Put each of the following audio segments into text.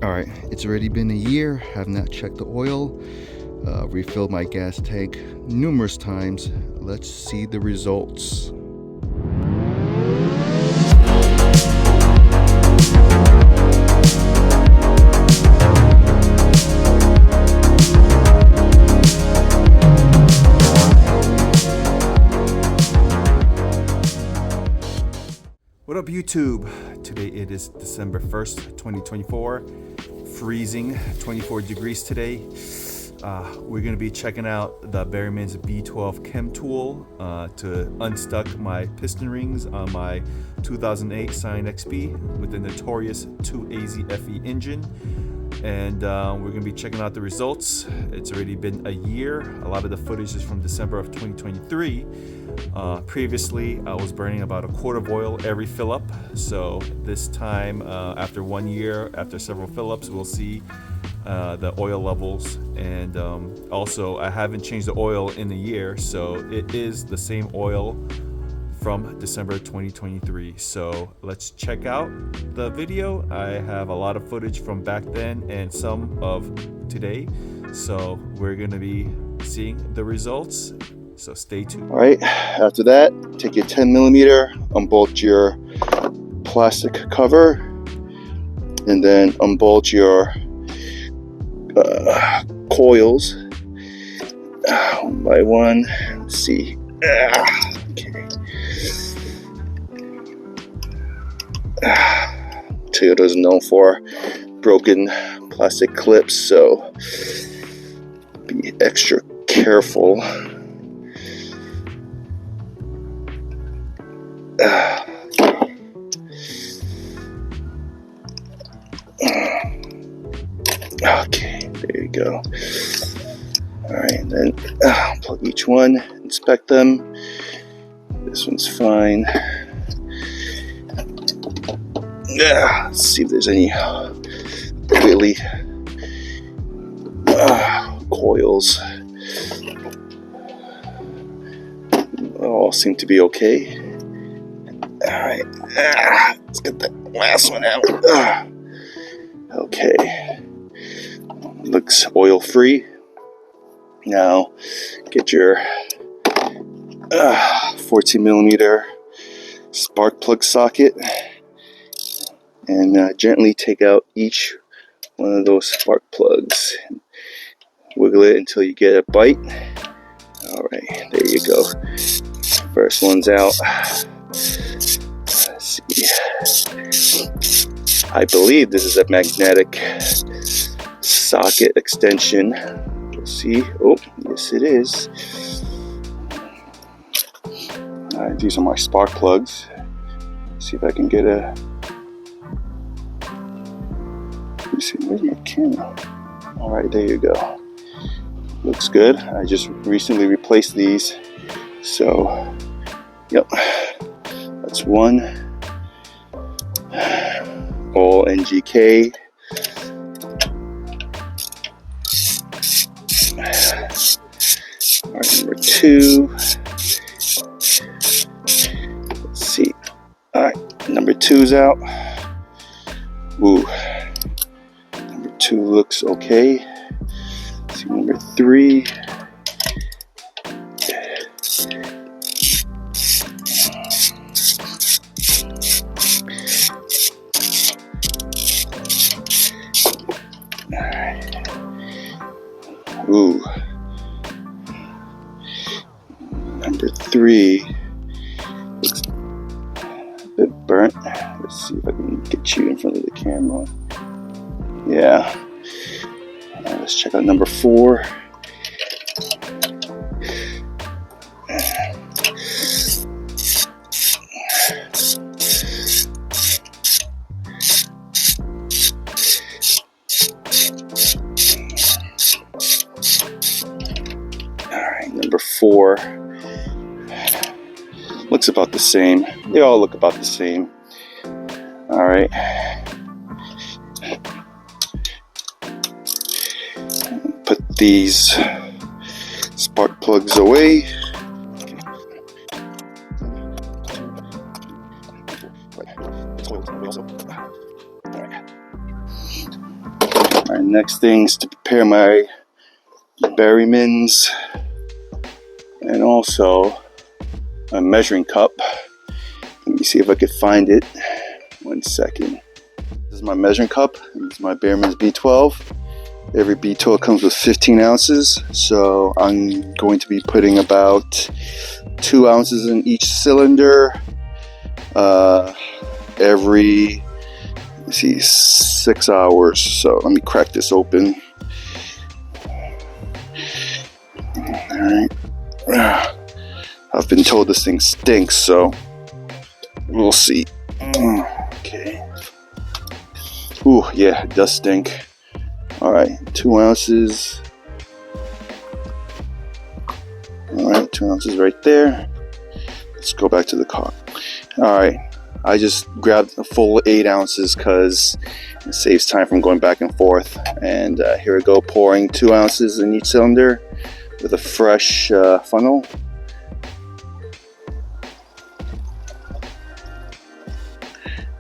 Alright, it's already been a year. Have not checked the oil. Refilled my gas tank numerous times. Let's see the results. What up, YouTube? Today it is December 1st, 2024. Freezing, 24 degrees today. We're going to be checking out the Berryman's B-12 Chemtool to unstuck my piston rings on my 2008 Scion XB with the Notorious 2AZ-FE engine. And we're going to be checking out the results. It's already been a year. A lot of the footage is from December of 2023. Previously, I was burning about a quart of oil every fill up. So this time, after 1 year, after several fill ups, we'll see the oil levels. And also, I haven't changed the oil in a year, so it is the same oil from December 2023. So let's check out the video. I have a lot of footage from back then and some of today, so we're going to be seeing the results, so stay tuned. All right, after that, take your 10mm, unbolt your plastic cover, and then unbolt your coils one by one. Let's see. Okay. Toyota is known for broken plastic clips, so be extra careful. Okay, there you go. Alright, then plug each one, inspect them. This one's fine. Let's see if there's any really coils. All seem to be okay. Alright, let's get that last one out. Okay, looks oil free. Now get your 14mm spark plug socket and gently take out each one of those spark plugs. Wiggle it until you get a bite. Alright, there you go. First one's out. Let's see. I believe this is a magnetic socket extension. We'll see. Oh, yes it is. Alright, these are my spark plugs. Let's see if I can get a... Let me see, where's my camera? Alright, there you go. Looks good. I just recently replaced these. So, yep. That's one. All NGK. Alright, number two. Let's see. Alright, number two's out. Ooh. Number two looks okay. Let's see, number three. Ooh. Number three looks a bit burnt. Let's see if I can get you in front of the camera. Yeah. Let's check out number four. Number four looks about the same. They all look about the same. All right. Put these spark plugs away. Alright, next thing is to prepare my Berrymans and also a measuring cup. Let me see if I could find it. 1 second. This is my measuring cup. This is my Berryman's B-12. Every B-12 comes with 15 ounces, so I'm going to be putting about 2 ounces in each cylinder every, let's see, 6 hours. So let me crack this open. Alright. I've been told this thing stinks, so we'll see. Okay. Ooh, yeah, it does stink. Alright, 2 ounces. Alright, 2 ounces right there. Let's go back to the car. Alright, I just grabbed a full 8 ounces because it saves time from going back and forth. And here we go, pouring 2 ounces in each cylinder with a fresh funnel.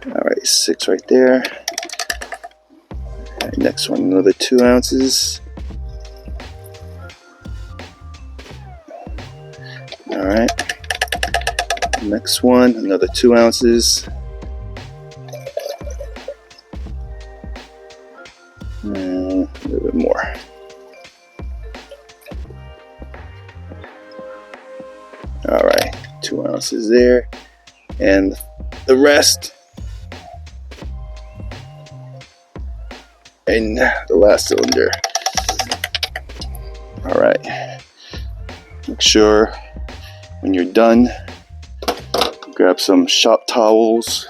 Alright, 6 right there. Alright, next one, another 2 ounces. Alright. Next one, another 2 ounces. And a little bit more. Alright, 2 ounces there. And the rest. And the last cylinder. Alright. Make sure when you're done, grab some shop towels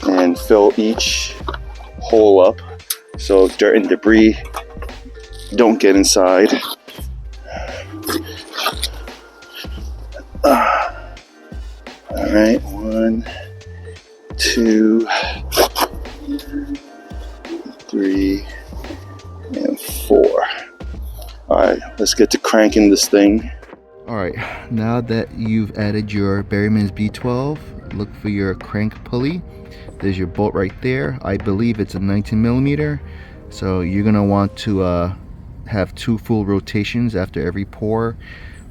and fill each hole up so dirt and debris don't get inside. Alright, 1, 2, 3, and 4. Alright, let's get to cranking this thing. Alright, now that you've added your Berryman's B-12, look for your crank pulley. There's your bolt right there. I believe it's a 19mm, so you're going to want to have 2 full rotations after every pour.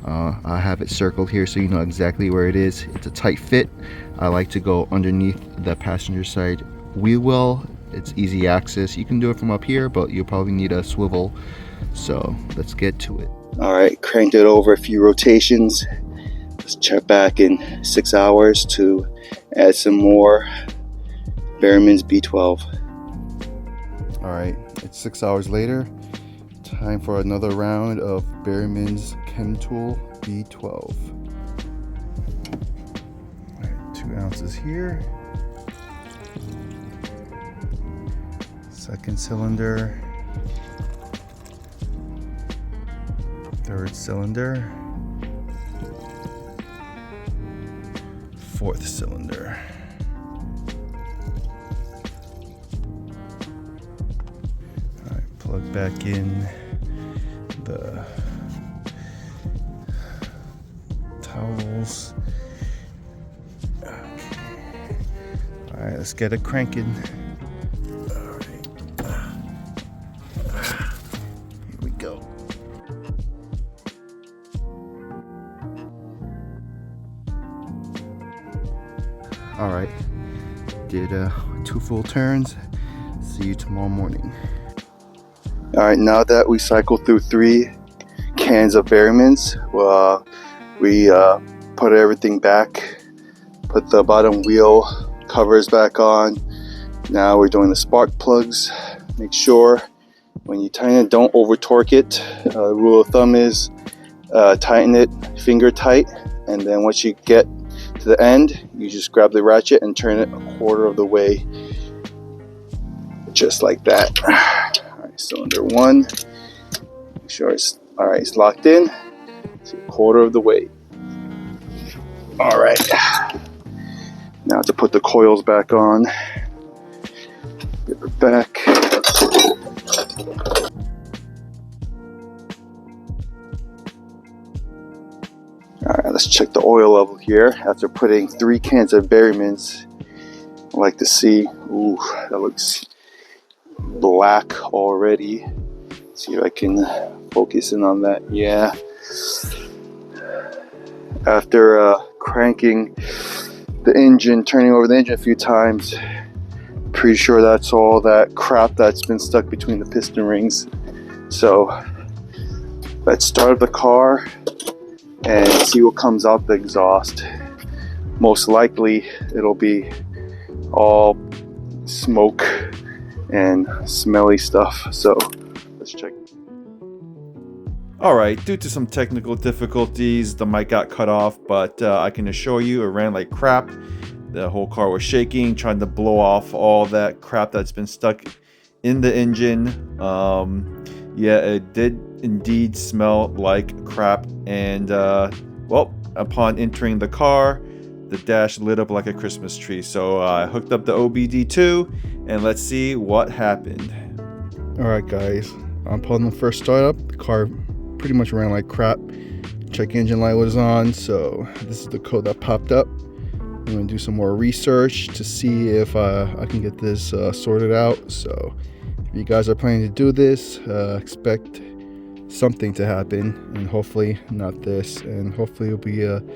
I have it circled here so you know exactly where it is. It's a tight fit. I like to go underneath the passenger side wheel well. It's easy access. You can do it from up here, but you'll probably need a swivel. So let's get to it. Alright, cranked it over a few rotations. Let's check back in 6 hours to add some more Berryman's B-12. Alright, it's 6 hours later. Time for another round of Berryman's Chemtool B-12. Alright, 2 ounces here. Second cylinder. Third cylinder. Fourth cylinder. Alright, plug back in the towels. Okay. Alright, let's get it cranking. Alright, did 2 full turns. See you tomorrow morning. Alright, now that we cycled through 3 cans of Berryman's, we put everything back, put the bottom wheel covers back on. Now we're doing the spark plugs. Make sure when you tighten it, don't over torque it. Rule of thumb is tighten it finger tight, and then once you get to the end, you just grab the ratchet and turn it 1/4 of the way, just like that. Alright, cylinder 1, make sure it's alright, it's locked in. So 1/4 of the way. Alright, now to put the coils back on. Get her back. Alright, let's check the oil level here. After putting 3 cans of Berryman's, I like to see, ooh, that looks black already. See if I can focus in on that. Yeah. After cranking the engine, turning over the engine a few times, pretty sure that's all that crap that's been stuck between the piston rings. So let's start up the car and see what comes out the exhaust. Most likely it'll be all smoke and smelly stuff. So let's check. Alright, due to some technical difficulties, the mic got cut off, but I can assure you it ran like crap. The whole car was shaking, trying to blow off all that crap that's been stuck in the engine. Yeah, it did indeed smell like crap, and well, upon entering the car, the dash lit up like a Christmas tree. So I hooked up the OBD2, and let's see what happened. Alright guys, upon the first startup, the car pretty much ran like crap. Check engine light was on, so this is the code that popped up. I'm going to do some more research to see if I can get this sorted out. So if you guys are planning to do this, expect something to happen, and hopefully not this, and hopefully it'll be an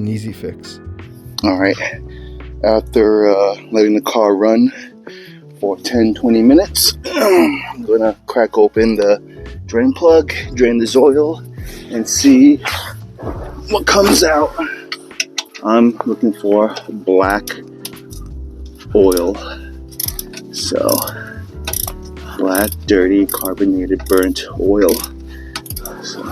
easy fix. All right, after letting the car run for 10-20 minutes, I'm gonna crack open the drain plug, drain this oil, and see what comes out. I'm looking for black oil. So, black, dirty, carbonated, burnt oil. So,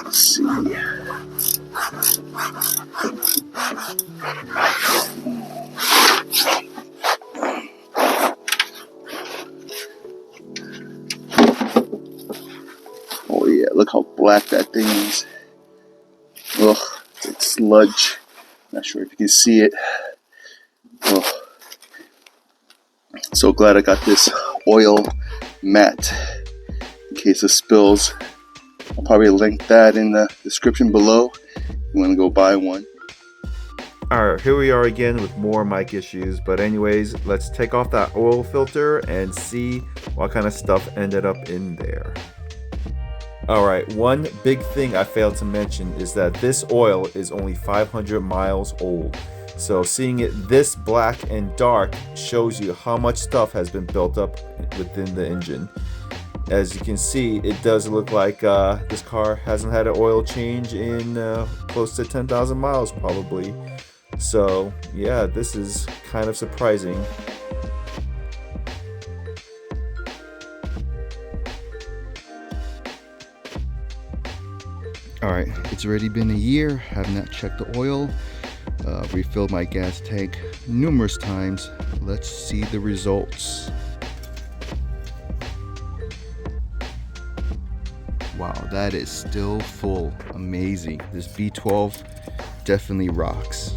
let's see. Oh yeah, look how black that thing is. Ugh, it's like sludge. Not sure if you can see it. Ugh. So glad I got this oil mat in case of spills. I'll probably link that in the description below. I'm gonna go buy one. Alright, here we are again with more mic issues, but anyways, let's take off that oil filter and see what kind of stuff ended up in there. Alright, one big thing I failed to mention is that this oil is only 500 miles old. So seeing it this black and dark shows you how much stuff has been built up within the engine. As you can see, it does look like this car hasn't had an oil change in close to 10,000 miles probably. So yeah, this is kind of surprising. Alright, it's already been a year. Have not checked the oil. Refilled my gas tank numerous times. Let's see the results. Wow, that is still full. Amazing. This B-12 definitely rocks.